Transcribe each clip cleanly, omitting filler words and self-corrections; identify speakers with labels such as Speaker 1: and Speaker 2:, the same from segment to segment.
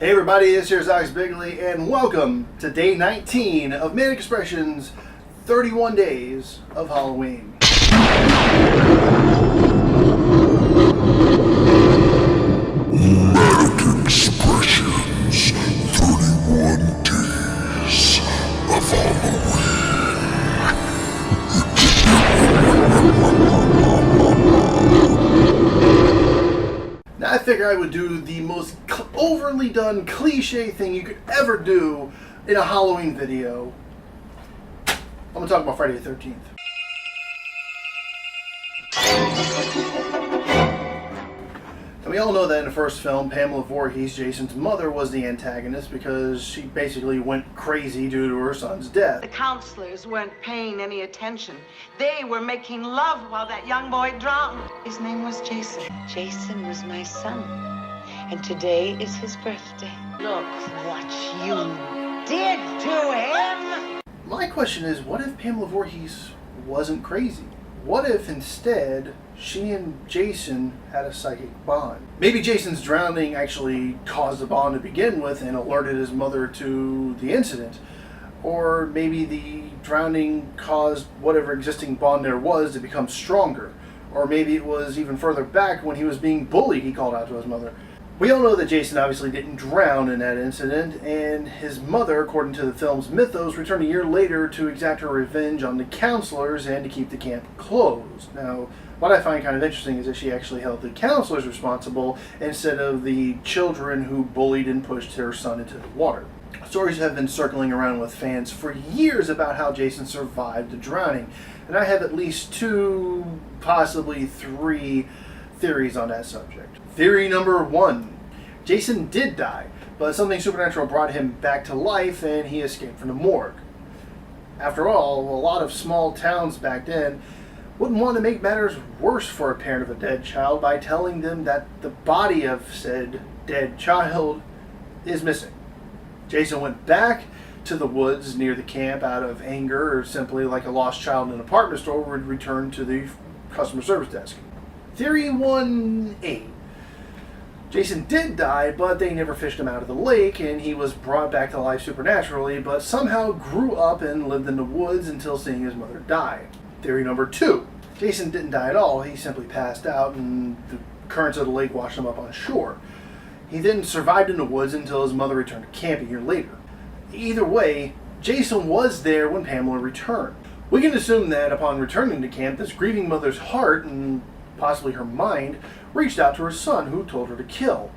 Speaker 1: Hey everybody, this here's Alex Bigley, and welcome to day 19 of Manic Expression's 31 Days of Halloween.
Speaker 2: Manic Expressions, 31 Days of Halloween.
Speaker 1: Now I figured I would do the most overly done cliche thing you could ever do in a Halloween video. I'm going to talk about Friday the 13th. And we all know that in the first film, Pamela Voorhees, Jason's mother, was the antagonist because she basically went crazy due to her son's death.
Speaker 3: The counselors weren't paying any attention. They were making love while that young boy drowned. His name was Jason.
Speaker 4: Jason was my son, and today is his birthday. Look what you did to him!
Speaker 1: My question is, what if Pamela Voorhees wasn't crazy? What if instead she and Jason had a psychic bond? Maybe Jason's drowning actually caused the bond to begin with and alerted his mother to the incident. Or maybe the drowning caused whatever existing bond there was to become stronger. Or maybe it was even further back when he was being bullied, he called out to his mother. We all know that Jason obviously didn't drown in that incident, and his mother, according to the film's mythos, returned a year later to exact her revenge on the counselors and to keep the camp closed. Now, what I find kind of interesting is that she actually held the counselors responsible instead of the children who bullied and pushed her son into the water. Stories have been circling around with fans for years about how Jason survived the drowning, and I have at least two, possibly three theories on that subject. Theory number one, Jason did die, but something supernatural brought him back to life and he escaped from the morgue. After all, a lot of small towns back then wouldn't want to make matters worse for a parent of a dead child by telling them that the body of said dead child is missing. Jason went back to the woods near the camp out of anger, or simply like a lost child in an apartment store would return to the customer service desk. Theory 1A. Jason did die, but they never fished him out of the lake, and he was brought back to life supernaturally, but somehow grew up and lived in the woods until seeing his mother die. Theory number 2. Jason didn't die at all, he simply passed out, and the currents of the lake washed him up on shore. He then survived in the woods until his mother returned to camp a year later. Either way, Jason was there when Pamela returned. We can assume that upon returning to camp, this grieving mother's heart, and possibly her mind, reached out to her son, who told her to kill,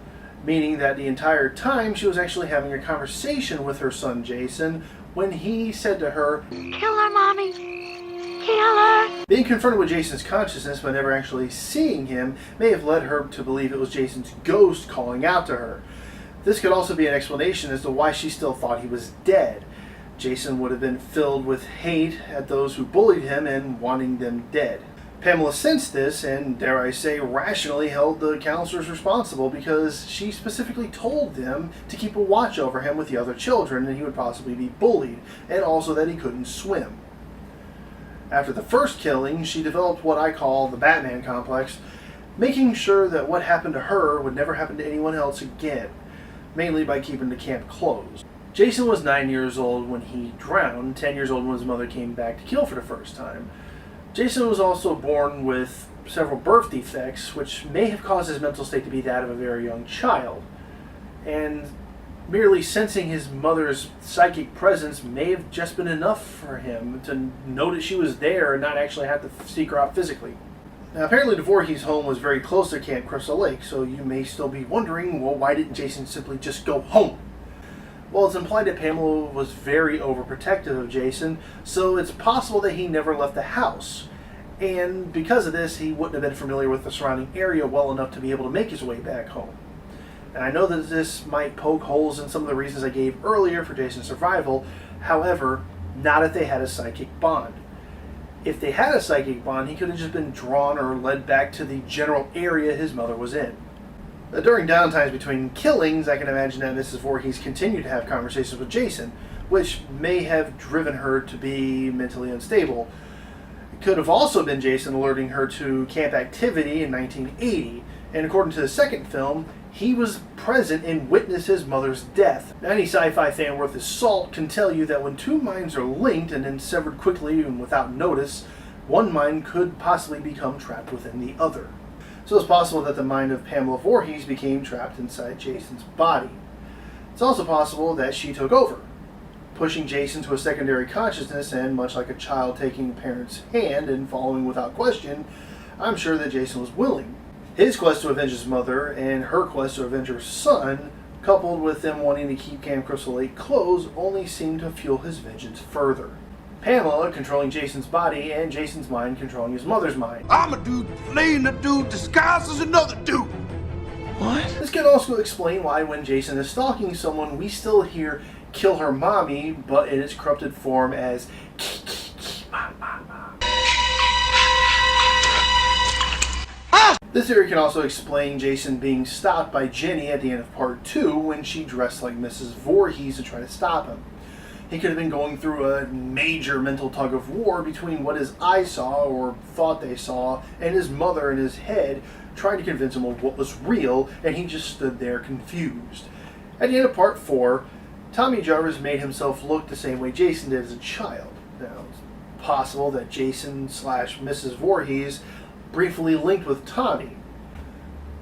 Speaker 1: meaning that the entire time she was actually having a conversation with her son Jason when he said to her,
Speaker 4: Kill her, Mommy! Kill her!
Speaker 1: Being confronted with Jason's consciousness but never actually seeing him may have led her to believe it was Jason's ghost calling out to her. This could also be an explanation as to why she still thought he was dead. Jason would have been filled with hate at those who bullied him and wanting them dead. Pamela sensed this and, dare I say, rationally held the counselors responsible because she specifically told them to keep a watch over him with the other children and he would possibly be bullied, and also that he couldn't swim. After the first killing, she developed what I call the Batman complex, making sure that what happened to her would never happen to anyone else again, mainly by keeping the camp closed. Jason was 9 years old when he drowned, 10 years old when his mother came back to kill for the first time. Jason was also born with several birth defects, which may have caused his mental state to be that of a very young child. And merely sensing his mother's psychic presence may have just been enough for him to know that she was there and not actually have to seek her out physically. Now, apparently the Voorhees home was very close to Camp Crystal Lake, so you may still be wondering, well, why didn't Jason simply just go home? Well, it's implied that Pamela was very overprotective of Jason, so it's possible that he never left the house. And because of this, he wouldn't have been familiar with the surrounding area well enough to be able to make his way back home. And I know that this might poke holes in some of the reasons I gave earlier for Jason's survival, however, not if they had a psychic bond. If they had a psychic bond, he could have just been drawn or led back to the general area his mother was in. During downtimes between killings, I can imagine that Mrs. Voorhees continued to have conversations with Jason, which may have driven her to be mentally unstable. It could have also been Jason alerting her to camp activity in 1980, And according to the second film, he was present and witnessed his mother's death. Now, any sci-fi fan worth his salt can tell you that when two minds are linked and then severed quickly and without notice, one mind could possibly become trapped within the other. So it's possible that the mind of Pamela Voorhees became trapped inside Jason's body. It's also possible that she took over, pushing Jason to a secondary consciousness, and much like a child taking a parent's hand and following without question, I'm sure that Jason was willing. His quest to avenge his mother and her quest to avenge her son, coupled with them wanting to keep Camp Crystal Lake closed, only seemed to fuel his vengeance further. Pamela controlling Jason's body and Jason's mind controlling his mother's mind.
Speaker 2: I'm a dude playing a dude disguised as another dude.
Speaker 1: What? This can also explain why when Jason is stalking someone, we still hear "kill her mommy," but in its corrupted form as This theory can also explain Jason being stopped by Jenny at the end of part 2 when she dressed like Mrs. Voorhees to try to stop him. He could have been going through a major mental tug of war between what his eyes saw, or thought they saw, and his mother in his head, trying to convince him of what was real, and he just stood there confused. At the end of part 4, Tommy Jarvis made himself look the same way Jason did as a child. Now, it's possible that Jason / Mrs. Voorhees briefly linked with Tommy.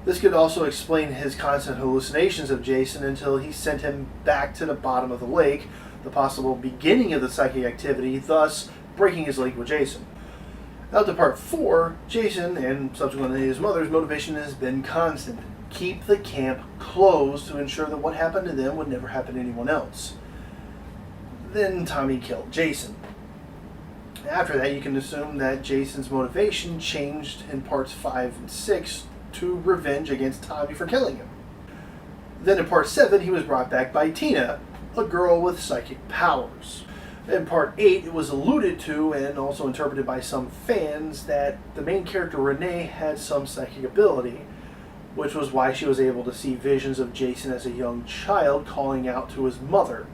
Speaker 1: This could also explain his constant hallucinations of Jason until he sent him back to the bottom of the lake, the possible beginning of the psychic activity, thus breaking his link with Jason. Now to part 4, Jason, and subsequently his mother's motivation has been constant. Keep the camp closed to ensure that what happened to them would never happen to anyone else. Then Tommy killed Jason. After that, you can assume that Jason's motivation changed in parts 5 and 6 to revenge against Tommy for killing him. Then in part 7, he was brought back by Tina, a girl with psychic powers. In part 8, it was alluded to and also interpreted by some fans that the main character Renee had some psychic ability, which was why she was able to see visions of Jason as a young child calling out to his mother.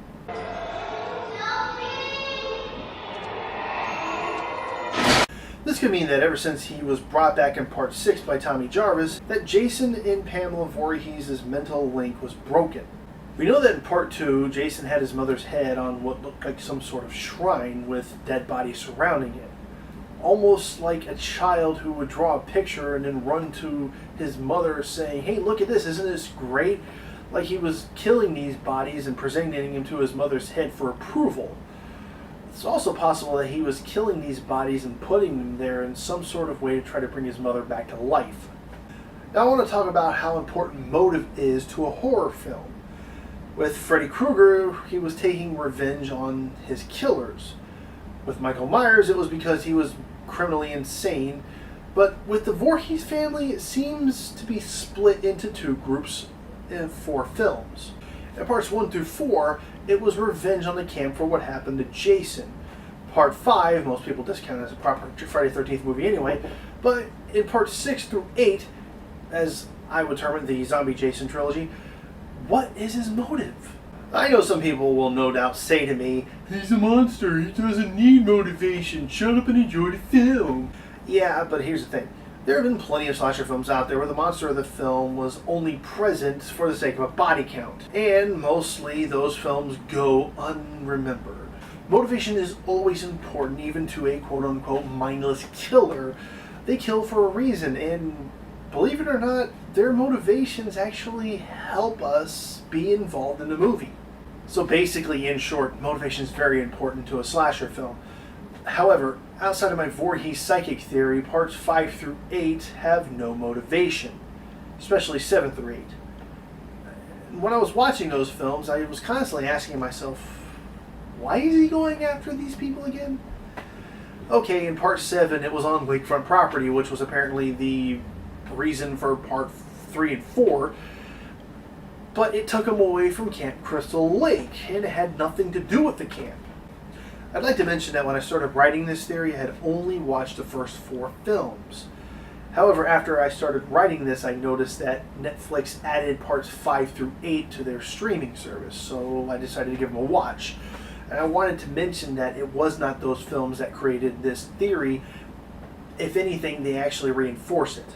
Speaker 1: This could mean that ever since he was brought back in part 6 by Tommy Jarvis, that Jason and Pamela Voorhees' mental link was broken. We know that in part 2, Jason had his mother's head on what looked like some sort of shrine with dead bodies surrounding it. Almost like a child who would draw a picture and then run to his mother saying, "Hey, look at this, isn't this great?" Like he was killing these bodies and presenting them to his mother's head for approval. It's also possible that he was killing these bodies and putting them there in some sort of way to try to bring his mother back to life. Now I want to talk about how important motive is to a horror film. With Freddy Krueger, he was taking revenge on his killers. With Michael Myers, it was because he was criminally insane. But with the Voorhees family, it seems to be split into 2 groups in 4 films. In parts 1 through 4, it was revenge on the camp for what happened to Jason. Part 5, most people discount it as a proper Friday the 13th movie anyway, but in parts 6 through 8, as I would term it, the Zombie Jason trilogy, what is his motive? I know some people will no doubt say to me, "He's a monster, he doesn't need motivation, shut up and enjoy the film." Yeah, but here's the thing. There have been plenty of slasher films out there where the monster of the film was only present for the sake of a body count. And mostly those films go unremembered. Motivation is always important, even to a quote-unquote mindless killer. They kill for a reason, and believe it or not, their motivations actually help us be involved in the movie. So basically, in short, motivation is very important to a slasher film. However, outside of my Voorhees psychic theory, parts 5 through 8 have no motivation, especially 7 through 8. When I was watching those films, I was constantly asking myself, why is he going after these people again? Okay, in part 7, it was on lakefront property, which was apparently the reason for part 3 and 4, but it took him away from Camp Crystal Lake, and it had nothing to do with the camp. I'd like to mention that when I started writing this theory, I had only watched the first 4 films. However, after I started writing this, I noticed that Netflix added parts 5 through 8 to their streaming service, so I decided to give them a watch. And I wanted to mention that it was not those films that created this theory. If anything, they actually reinforce it.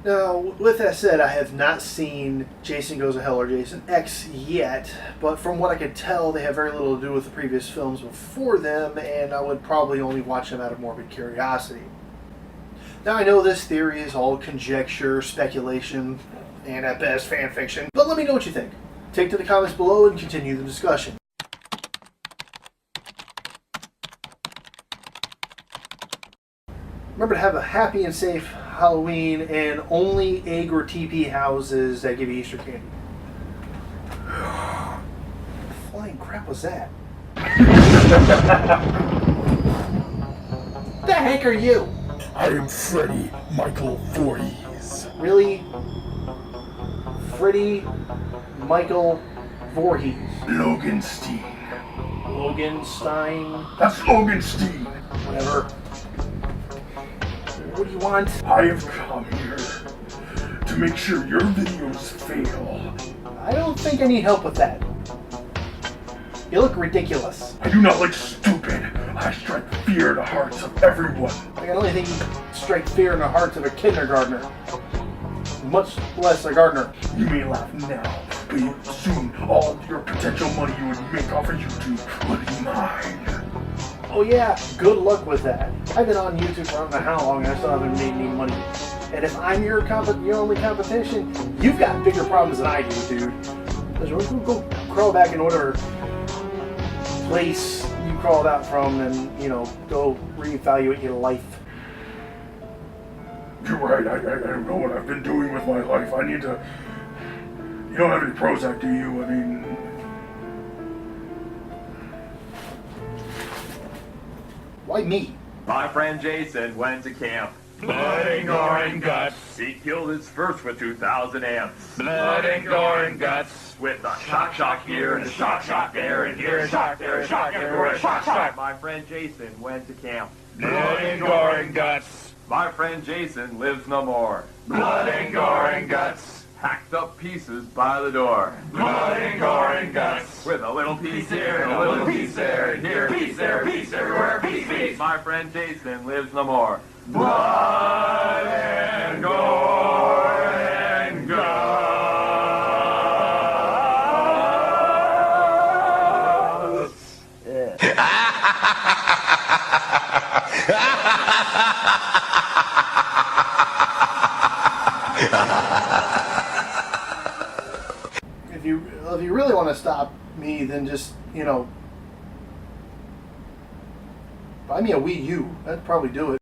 Speaker 1: Now, with that said, I have not seen Jason Goes to Hell or Jason X yet, but from what I can tell, they have very little to do with the previous films before them, and I would probably only watch them out of morbid curiosity. Now, I know this theory is all conjecture, speculation, and at best fan fiction, but let me know what you think. Take to the comments below and continue the discussion. Remember to have a happy and safe Halloween, and only egg or TP houses that give you Easter candy. What flying crap was that? The heck are you?
Speaker 2: I am Freddy Michael Voorhees.
Speaker 1: Really? Freddy Michael Voorhees.
Speaker 2: Loganstein.
Speaker 1: Loganstein.
Speaker 2: That's Loganstein.
Speaker 1: Whatever. What do you want?
Speaker 2: I have come here to make sure your videos fail.
Speaker 1: I don't think I need help with that. You look ridiculous.
Speaker 2: I do not like stupid. I strike fear in the hearts of everyone.
Speaker 1: I can only think you strike fear in the hearts of a kindergartner. Much less a gardener.
Speaker 2: You may laugh now, but soon all of your potential money you would make off of YouTube will be mine.
Speaker 1: Oh yeah, good luck with that. I've been on YouTube for I don't know how long and I still haven't made any money. And if I'm your only competition, you've got bigger problems than I do, dude. Go crawl back in whatever place you crawled out from and, go reevaluate your life.
Speaker 2: You're right, I don't know what I've been doing with my life. I need to... You don't have any Prozac, do you? I mean...
Speaker 1: Why me?
Speaker 5: My friend Jason went to camp.
Speaker 2: Blood and gore and guts.
Speaker 5: He killed his first with 2,000 amps.
Speaker 2: Blood and gore and guts.
Speaker 5: With a shock here and a shock there and here and shock there and shock everywhere and shock. My friend Jason went to camp.
Speaker 2: Blood and gore and guts.
Speaker 5: My friend Jason lives no more.
Speaker 2: Blood and gore and guts.
Speaker 5: Hacked up pieces by the door.
Speaker 2: Blood and gore and guts.
Speaker 5: With a little piece here and a little piece there and here, piece there, piece everywhere, piece. My friend Jason lives no more.
Speaker 2: Blood and gore and guts.
Speaker 1: If you really want to stop me, then just, buy me a Wii U. That'd probably do it.